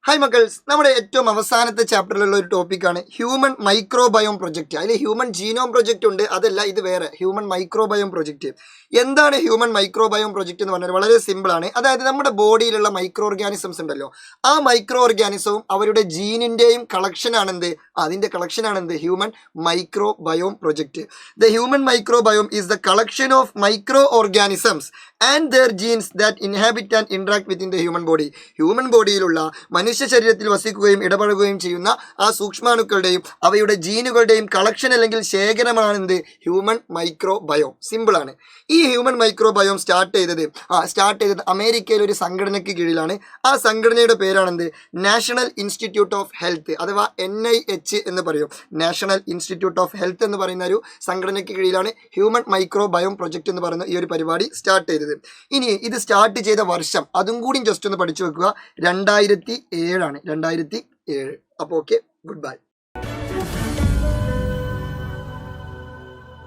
Hi മക്കൾസ്, നമ്മുടെ ഏറ്റവും അവസാനത്തെ ചാപ്റ്ററിലുള്ള ഒരു ടോപ്പിക്കാണ് ഹ്യൂമൻ മൈക്രോബയോം പ്രൊജക്റ്റ്. അതിൽ ഹ്യൂമൻ ജീനോം പ്രൊജക്റ്റ് ഉണ്ട്, അതല്ല ഇത് വേറെ ഹ്യൂമൻ മൈക്രോബയോം പ്രൊജക്റ്റ്. എന്താണ് ഹ്യൂമൻ മൈക്രോബയോം പ്രൊജക്റ്റ് എന്ന് പറഞ്ഞാൽ വളരെ സിമ്പിളാണ്. അതായത് നമ്മുടെ ബോഡിയിലുള്ള മൈക്രോ ഓർഗാനിസംസ് ഉണ്ടല്ലോ, ആ മൈക്രോ ഓർഗാനിസവും അവരുടെ ജീനിൻ്റെയും കളക്ഷനാണെന്ത്, അതിൻ്റെ കളക്ഷനാണെന്ത് human microbiome project. The human microbiome is the collection of micro organisms and their genes that inhabit and interact within the human body. Human ബോഡിയിലുള്ള മനുഷ്യ ശരീരത്തിൽ വസിക്കുകയും ഇടപഴകുകയും ചെയ്യുന്ന ആ സൂക്ഷ്മാണുക്കളുടെയും അവയുടെ ജീനുകളുടെയും കളക്ഷൻ അല്ലെങ്കിൽ ശേഖരമാണ് എന്ത് ഹ്യൂമൻ മൈക്രോബയോം. സിമ്പിളാണ്. ഈ ഹ്യൂമൻ മൈക്രോബയോം സ്റ്റാർട്ട് ചെയ്തത് അമേരിക്കയിലെ ഒരു സംഘടനയ്ക്ക് കീഴിലാണ്. ആ സംഘടനയുടെ പേരാണെന്ത് നാഷണൽ ഇൻസ്റ്റിറ്റ്യൂട്ട് ഓഫ് ഹെൽത്ത്, അഥവാ NIH എന്ന് പറയും. നാഷണൽ ഇൻസ്റ്റിറ്റ്യൂട്ട് ഓഫ് ഹെൽത്ത് എന്ന് പറയുന്ന ഒരു സംഘടനയ്ക്ക് കീഴിലാണ് ഹ്യൂമൻ മൈക്രോബയോം പ്രൊജക്റ്റ് എന്ന് പറയുന്ന ഈ ഒരു പരിപാടി സ്റ്റാർട്ട് ചെയ്തത്. ഇനി ഇത് സ്റ്റാർട്ട് ചെയ്ത വർഷം അതും കൂടി ജസ്റ്റ് ഒന്ന് പഠിച്ചു വെക്കുക. 2007 ആണ്. 2007. അപ്പോൾ ഓക്കെ, ഗുഡ് ബൈ.